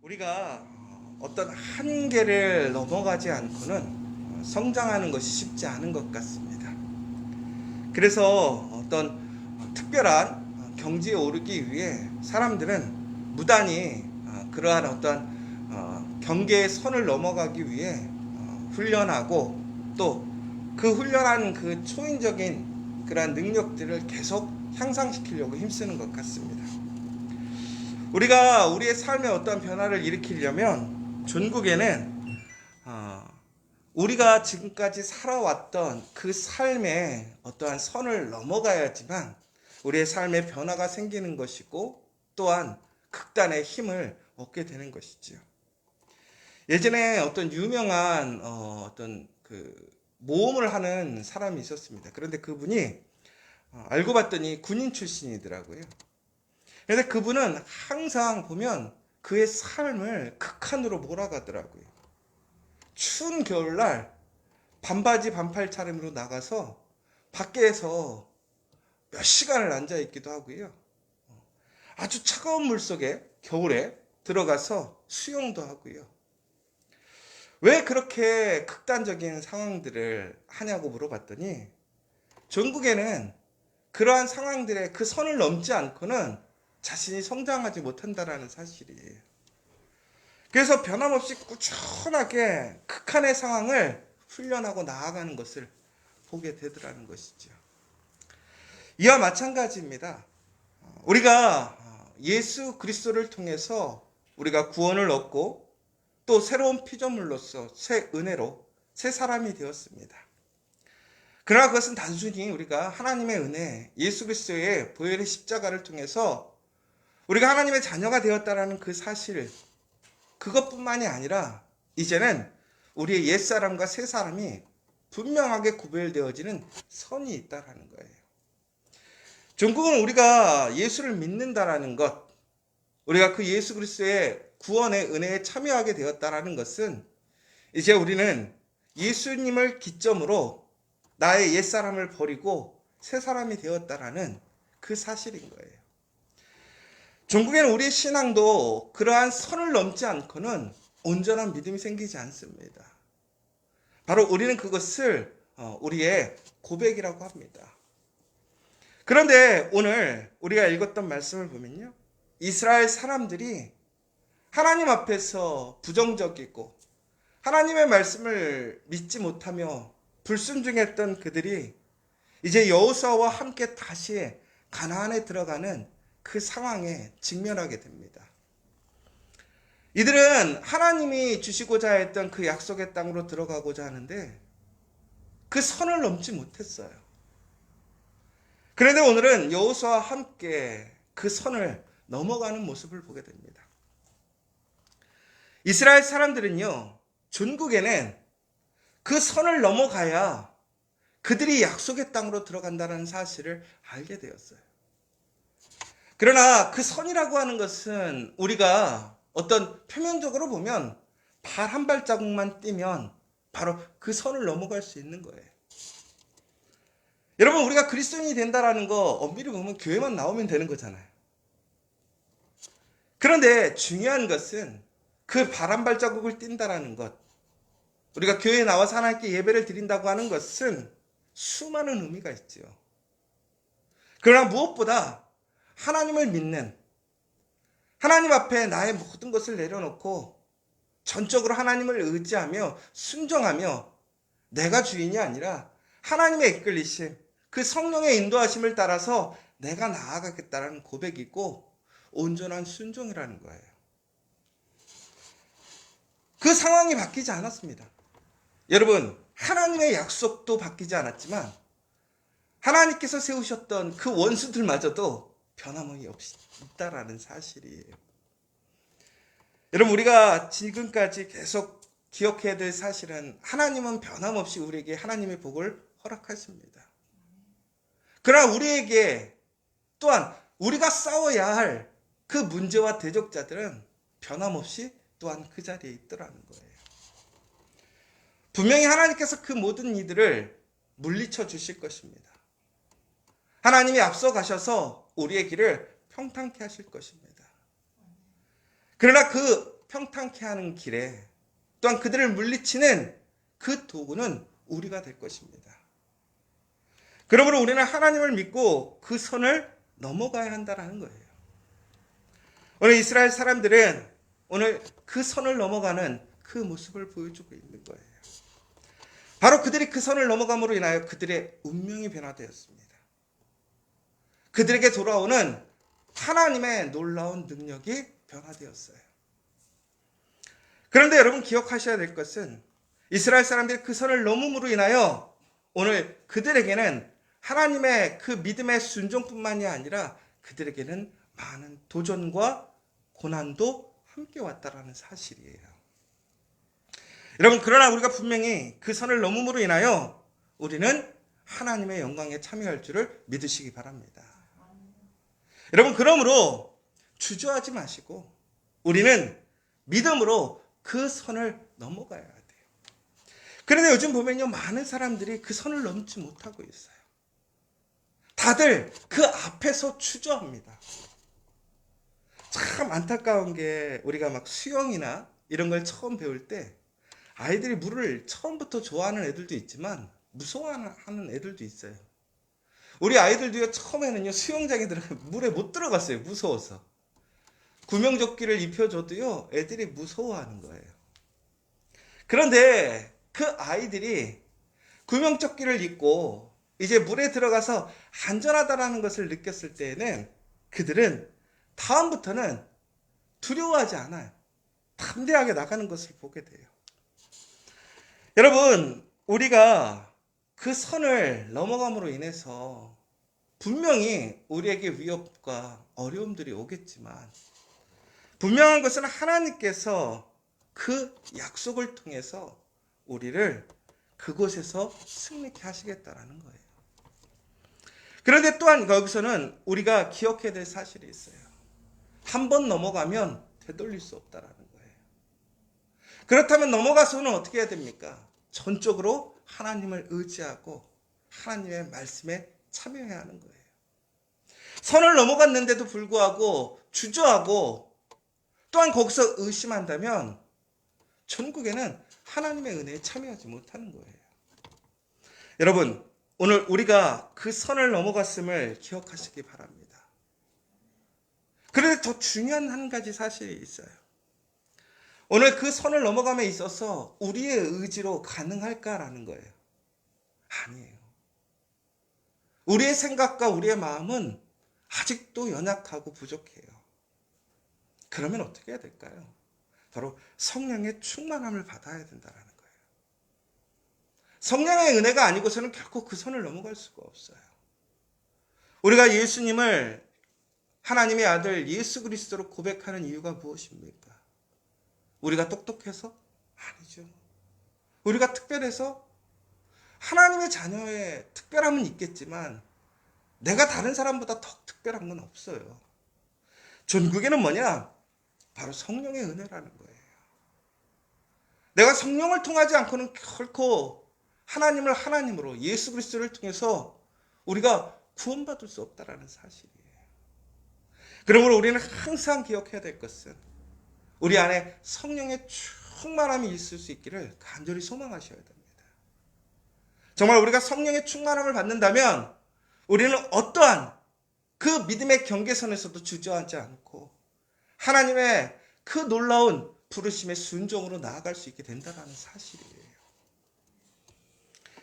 우리가 어떤 한계를 넘어가지 않고는 성장하는 것이 쉽지 않은 것 같습니다. 그래서 어떤 특별한 경지에 오르기 위해 사람들은 무단히 그러한 어떤 경계의 선을 넘어가기 위해 훈련하고 또 그 훈련한 그 초인적인 그러한 능력들을 계속 향상시키려고 힘쓰는 것 같습니다. 우리가 우리의 삶에 어떠한 변화를 일으키려면 전국에는 우리가 지금까지 살아왔던 그 삶의 어떠한 선을 넘어가야지만 우리의 삶에 변화가 생기는 것이고 또한 극단의 힘을 얻게 되는 것이지요. 예전에 어떤 유명한 어떤 그 모험을 하는 사람이 있었습니다. 그런데 그분이 알고 봤더니 군인 출신이더라고요. 그런데 그분은 항상 보면 그의 삶을 극한으로 몰아가더라고요. 추운 겨울날 반바지 반팔 차림으로 나가서 밖에서 몇 시간을 앉아 있기도 하고요. 아주 차가운 물 속에 겨울에 들어가서 수영도 하고요. 왜 그렇게 극단적인 상황들을 하냐고 물어봤더니 전국에는 그러한 상황들의 그 선을 넘지 않고는 자신이 성장하지 못한다라는 사실이에요. 그래서 변함없이 꾸준하게 극한의 상황을 훈련하고 나아가는 것을 보게 되더라는 것이죠. 이와 마찬가지입니다. 우리가 예수 그리스도를 통해서 우리가 구원을 얻고 또 새로운 피조물로서 새 은혜로 새 사람이 되었습니다. 그러나 그것은 단순히 우리가 하나님의 은혜, 예수 그리스도의 보혈의 십자가를 통해서 우리가 하나님의 자녀가 되었다라는 그 사실, 그것뿐만이 아니라 이제는 우리의 옛사람과 새사람이 분명하게 구별되어지는 선이 있다라는 거예요. 종국은 우리가 예수를 믿는다라는 것, 우리가 그 예수 그리스도의 구원의 은혜에 참여하게 되었다라는 것은 이제 우리는 예수님을 기점으로 나의 옛사람을 버리고 새사람이 되었다라는 그 사실인 거예요. 종국에는 우리의 신앙도 그러한 선을 넘지 않고는 온전한 믿음이 생기지 않습니다. 바로 우리는 그것을 우리의 고백이라고 합니다. 그런데 오늘 우리가 읽었던 말씀을 보면요, 이스라엘 사람들이 하나님 앞에서 부정적이고 하나님의 말씀을 믿지 못하며 불순종했던 그들이 이제 여호수아와 함께 다시 가나안에 들어가는 그 상황에 직면하게 됩니다. 이들은 하나님이 주시고자 했던 그 약속의 땅으로 들어가고자 하는데 그 선을 넘지 못했어요. 그런데 오늘은 여호수아와 함께 그 선을 넘어가는 모습을 보게 됩니다. 이스라엘 사람들은요, 전국에는 그 선을 넘어가야 그들이 약속의 땅으로 들어간다는 사실을 알게 되었어요. 그러나 그 선이라고 하는 것은 우리가 어떤 표면적으로 보면 발 한 발자국만 뛰면 바로 그 선을 넘어갈 수 있는 거예요. 여러분, 우리가 그리스도인이 된다라는 거 엄밀히 보면 교회만 나오면 되는 거잖아요. 그런데 중요한 것은 그 발 한 발자국을 뛴다라는 것, 우리가 교회에 나와서 하나님께 예배를 드린다고 하는 것은 수많은 의미가 있죠. 그러나 무엇보다 하나님을 믿는, 하나님 앞에 나의 모든 것을 내려놓고 전적으로 하나님을 의지하며 순종하며 내가 주인이 아니라 하나님의 이끌리심, 그 성령의 인도하심을 따라서 내가 나아가겠다는 고백이고 온전한 순종이라는 거예요. 그 상황이 바뀌지 않았습니다. 여러분, 하나님의 약속도 바뀌지 않았지만 하나님께서 세우셨던 그 원수들마저도 변함이 없이 있다라는 사실이에요. 여러분, 우리가 지금까지 계속 기억해야 될 사실은 하나님은 변함없이 우리에게 하나님의 복을 허락하십니다. 그러나 우리에게 또한 우리가 싸워야 할 그 문제와 대적자들은 변함없이 또한 그 자리에 있더라는 거예요. 분명히 하나님께서 그 모든 이들을 물리쳐 주실 것입니다. 하나님이 앞서 가셔서 우리의 길을 평탄케 하실 것입니다. 그러나 그 평탄케 하는 길에 또한 그들을 물리치는 그 도구는 우리가 될 것입니다. 그러므로 우리는 하나님을 믿고 그 선을 넘어가야 한다는 거예요. 오늘 이스라엘 사람들은 오늘 그 선을 넘어가는 그 모습을 보여주고 있는 거예요. 바로 그들이 그 선을 넘어감으로 인하여 그들의 운명이 변화되었습니다. 그들에게 돌아오는 하나님의 놀라운 능력이 변화되었어요. 그런데 여러분 기억하셔야 될 것은 이스라엘 사람들이 그 선을 넘음으로 인하여 오늘 그들에게는 하나님의 그 믿음의 순종뿐만이 아니라 그들에게는 많은 도전과 고난도 함께 왔다라는 사실이에요. 여러분 그러나 우리가 분명히 그 선을 넘음으로 인하여 우리는 하나님의 영광에 참여할 줄을 믿으시기 바랍니다. 여러분 그러므로 주저하지 마시고 우리는 믿음으로 그 선을 넘어가야 돼요. 그런데 요즘 보면요 많은 사람들이 그 선을 넘지 못하고 있어요. 다들 그 앞에서 주저합니다. 참 안타까운 게 우리가 막 수영이나 이런 걸 처음 배울 때 아이들이 물을 처음부터 좋아하는 애들도 있지만 무서워하는 애들도 있어요. 우리 아이들도요 처음에는요 수영장에 들어가 물에 못 들어갔어요. 무서워서. 구명조끼를 입혀줘도요 애들이 무서워하는 거예요. 그런데 그 아이들이 구명조끼를 입고 이제 물에 들어가서 안전하다라는 것을 느꼈을 때에는 그들은 다음부터는 두려워하지 않아요. 담대하게 나가는 것을 보게 돼요. 여러분, 우리가 그 선을 넘어감으로 인해서 분명히 우리에게 위협과 어려움들이 오겠지만 분명한 것은 하나님께서 그 약속을 통해서 우리를 그곳에서 승리케 하시겠다라는 거예요. 그런데 또한 거기서는 우리가 기억해야 될 사실이 있어요. 한 번 넘어가면 되돌릴 수 없다라는 거예요. 그렇다면 넘어가서는 어떻게 해야 됩니까? 전적으로 하나님을 의지하고 하나님의 말씀에 참여해야 하는 거예요. 선을 넘어갔는데도 불구하고 주저하고 또한 거기서 의심한다면 전국에는 하나님의 은혜에 참여하지 못하는 거예요. 여러분, 오늘 우리가 그 선을 넘어갔음을 기억하시기 바랍니다. 그런데 더 중요한 한 가지 사실이 있어요. 오늘 그 선을 넘어감에 있어서 우리의 의지로 가능할까라는 거예요. 아니에요. 우리의 생각과 우리의 마음은 아직도 연약하고 부족해요. 그러면 어떻게 해야 될까요? 바로 성령의 충만함을 받아야 된다는 거예요. 성령의 은혜가 아니고서는 결코 그 선을 넘어갈 수가 없어요. 우리가 예수님을 하나님의 아들 예수 그리스도로 고백하는 이유가 무엇입니까? 우리가 똑똑해서? 아니죠. 우리가 특별해서? 하나님의 자녀의 특별함은 있겠지만 내가 다른 사람보다 더 특별한 건 없어요. 전국에는 뭐냐? 바로 성령의 은혜라는 거예요. 내가 성령을 통하지 않고는 결코 하나님을 하나님으로 예수 그리스도를 통해서 우리가 구원받을 수 없다라는 사실이에요. 그러므로 우리는 항상 기억해야 될 것은 우리 안에 성령의 충만함이 있을 수 있기를 간절히 소망하셔야 됩니다. 정말 우리가 성령의 충만함을 받는다면 우리는 어떠한 그 믿음의 경계선에서도 주저하지 않고 하나님의 그 놀라운 부르심의 순종으로 나아갈 수 있게 된다는 사실이에요.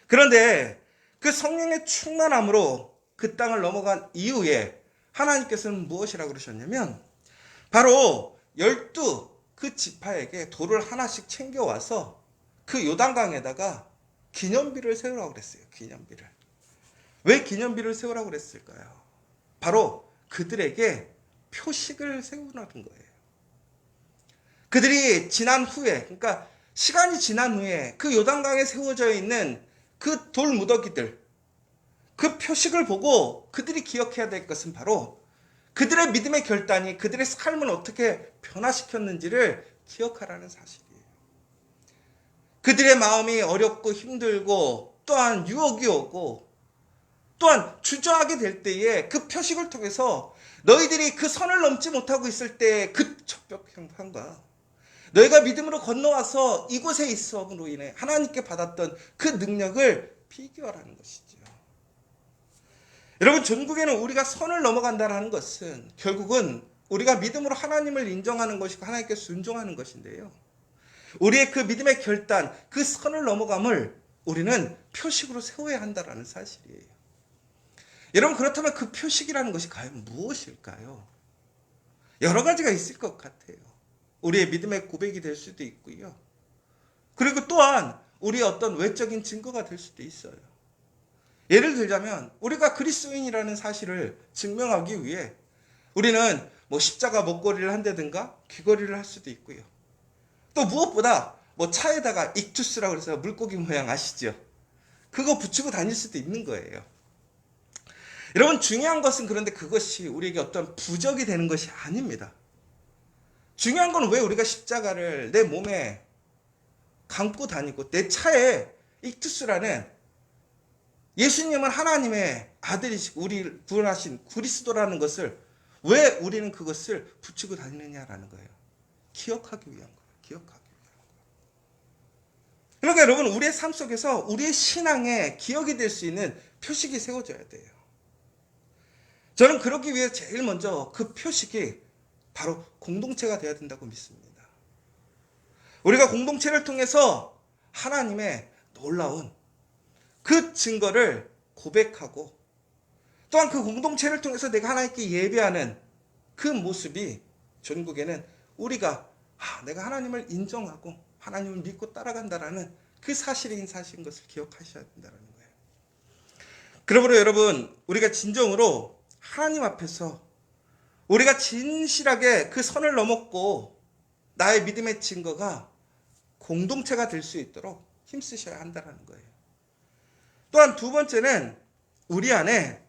그런데 그 성령의 충만함으로 그 땅을 넘어간 이후에 하나님께서는 무엇이라고 그러셨냐면 바로 12 그 지파에게 돌을 하나씩 챙겨와서 그 요단강에다가 기념비를 세우라고 그랬어요. 기념비를. 왜 기념비를 세우라고 그랬을까요? 바로 그들에게 표식을 세우라는 거예요. 그들이 지난 후에, 그러니까 시간이 지난 후에 그 요단강에 세워져 있는 그 돌 무더기들, 그 표식을 보고 그들이 기억해야 될 것은 바로 그들의 믿음의 결단이 그들의 삶을 어떻게 변화시켰는지를 기억하라는 사실이에요. 그들의 마음이 어렵고 힘들고 또한 유혹이 오고 또한 주저하게 될 때에 그 표식을 통해서 너희들이 그 선을 넘지 못하고 있을 때 그 적벽형판과 너희가 믿음으로 건너와서 이곳에 있음으로 인해 하나님께 받았던 그 능력을 비교하라는 것이죠. 여러분, 전국에는 우리가 선을 넘어간다는 것은 결국은 우리가 믿음으로 하나님을 인정하는 것이고 하나님께 순종하는 것인데요. 우리의 그 믿음의 결단, 그 선을 넘어감을 우리는 표식으로 세워야 한다는 사실이에요. 여러분, 그렇다면 그 표식이라는 것이 과연 무엇일까요? 여러 가지가 있을 것 같아요. 우리의 믿음의 고백이 될 수도 있고요. 그리고 또한 우리의 어떤 외적인 증거가 될 수도 있어요. 예를 들자면 우리가 그리스도인이라는 사실을 증명하기 위해 우리는 십자가 목걸이를 한다든가 귀걸이를 할 수도 있고요. 또 무엇보다 차에다가 익투스라고 해서 물고기 모양 아시죠? 그거 붙이고 다닐 수도 있는 거예요. 여러분, 중요한 것은 그런데 그것이 우리에게 어떤 부적이 되는 것이 아닙니다. 중요한 건 왜 우리가 십자가를 내 몸에 감고 다니고 내 차에 익투스라는 예수님은 하나님의 아들이시고 우리를 구원하신 그리스도라는 것을 왜 우리는 그것을 붙이고 다니느냐라는 거예요. 기억하기 위한 거예요. 기억하기 위한 거예요. 그러니까 여러분, 우리의 삶 속에서 우리의 신앙의 기억이 될 수 있는 표식이 세워져야 돼요. 저는 그러기 위해 제일 먼저 그 표식이 바로 공동체가 되어야 된다고 믿습니다. 우리가 공동체를 통해서 하나님의 놀라운 그 증거를 고백하고 또한 그 공동체를 통해서 내가 하나님께 예배하는 그 모습이 전국에는 우리가 내가 하나님을 인정하고 하나님을 믿고 따라간다라는 그 사실인 것을 기억하셔야 된다는 거예요. 그러므로 여러분, 우리가 진정으로 하나님 앞에서 우리가 진실하게 그 선을 넘었고 나의 믿음의 증거가 공동체가 될 수 있도록 힘쓰셔야 한다는 거예요. 또한 두 번째는 우리 안에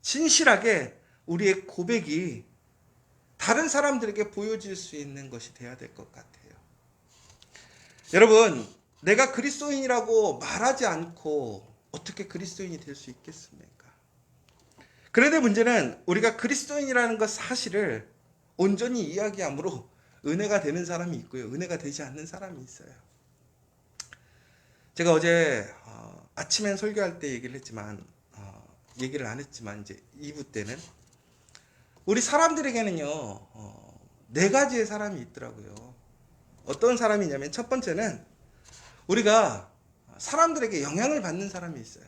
진실하게 우리의 고백이 다른 사람들에게 보여질 수 있는 것이 돼야 될 것 같아요. 여러분, 내가 그리스도인이라고 말하지 않고 어떻게 그리스도인이 될 수 있겠습니까? 그런데 문제는 우리가 그리스도인이라는 것 사실을 온전히 이야기함으로 은혜가 되는 사람이 있고요. 은혜가 되지 않는 사람이 있어요. 제가 어제 아침엔 설교할 때 얘기를 안 했지만 이제 2부 때는 우리 사람들에게는요, 네 가지의 사람이 있더라고요. 어떤 사람이냐면 첫 번째는 우리가 사람들에게 영향을 받는 사람이 있어요.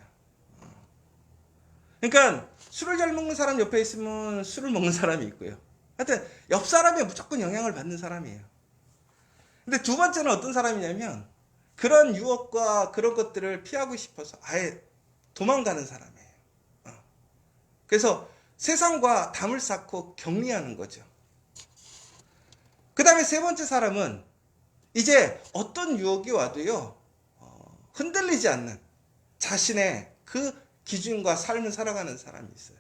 그러니까 술을 잘 먹는 사람 옆에 있으면 술을 먹는 사람이 있고요. 하여튼 옆 사람에 무조건 영향을 받는 사람이에요. 근데 두 번째는 어떤 사람이냐면 그런 유혹과 그런 것들을 피하고 싶어서 아예 도망가는 사람이에요. 그래서 세상과 담을 쌓고 격리하는 거죠. 그 다음에 세 번째 사람은 이제 어떤 유혹이 와도요, 흔들리지 않는 자신의 그 기준과 삶을 살아가는 사람이 있어요.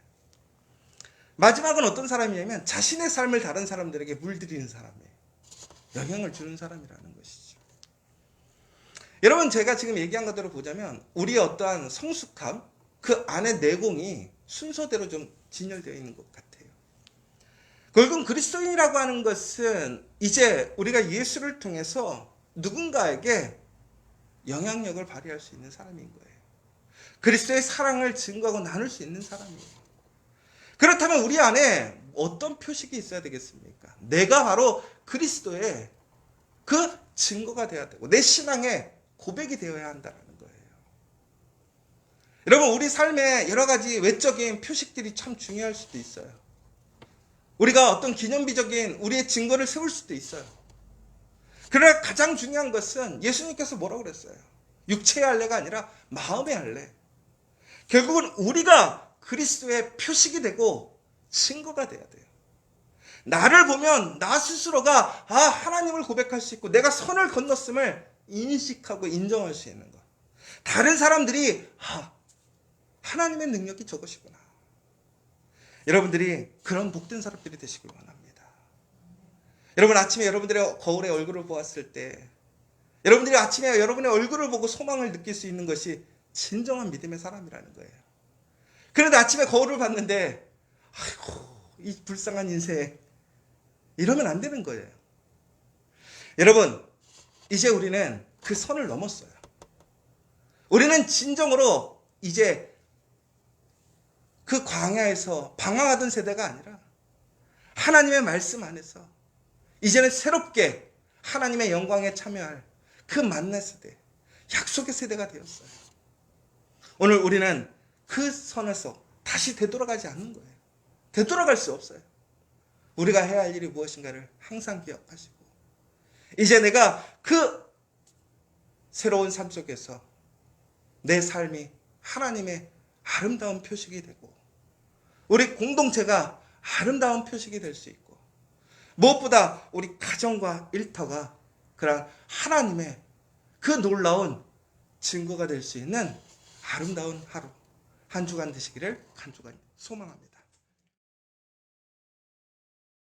마지막은 어떤 사람이냐면 자신의 삶을 다른 사람들에게 물들이는 사람이에요. 영향을 주는 사람이라는 것이죠. 여러분, 제가 지금 얘기한 것대로 보자면 우리의 어떠한 성숙함, 그 안의 내공이 순서대로 좀 진열되어 있는 것 같아요. 결국은 그리스도인이라고 하는 것은 이제 우리가 예수를 통해서 누군가에게 영향력을 발휘할 수 있는 사람인 거예요. 그리스도의 사랑을 증거하고 나눌 수 있는 사람이에요. 그렇다면 우리 안에 어떤 표식이 있어야 되겠습니까? 내가 바로 그리스도의 그 증거가 되어야 되고 내 신앙의 고백이 되어야 한다는 거예요. 여러분, 우리 삶에 여러 가지 외적인 표식들이 참 중요할 수도 있어요. 우리가 어떤 기념비적인 우리의 증거를 세울 수도 있어요. 그러나 가장 중요한 것은 예수님께서 뭐라고 그랬어요? 육체의 할례가 아니라 마음의 할례. 결국은 우리가 그리스도의 표식이 되고 증거가 돼야 돼요. 나를 보면 나 스스로가 하나님을 고백할 수 있고 내가 선을 건넜음을 인식하고 인정할 수 있는 것. 다른 사람들이 하나님의 능력이 저것이구나. 여러분들이 그런 복된 사람들이 되시길 원합니다. 여러분, 아침에 여러분들의 거울에 얼굴을 보았을 때 여러분들이 아침에 여러분의 얼굴을 보고 소망을 느낄 수 있는 것이 진정한 믿음의 사람이라는 거예요. 그런데 아침에 거울을 봤는데 아이고 이 불쌍한 인생, 이러면 안 되는 거예요. 여러분, 이제 우리는 그 선을 넘었어요. 우리는 진정으로 이제 그 광야에서 방황하던 세대가 아니라 하나님의 말씀 안에서 이제는 새롭게 하나님의 영광에 참여할 그 만난 세대, 약속의 세대가 되었어요. 오늘 우리는 그 선에서 다시 되돌아가지 않는 거예요. 되돌아갈 수 없어요. 우리가 해야 할 일이 무엇인가를 항상 기억하시고, 이제 내가 그 새로운 삶 속에서 내 삶이 하나님의 아름다운 표식이 되고, 우리 공동체가 아름다운 표식이 될 수 있고, 무엇보다 우리 가정과 일터가 그런 하나님의 그 놀라운 증거가 될 수 있는 아름다운 하루, 한 주간 되시기를 간절히 소망합니다.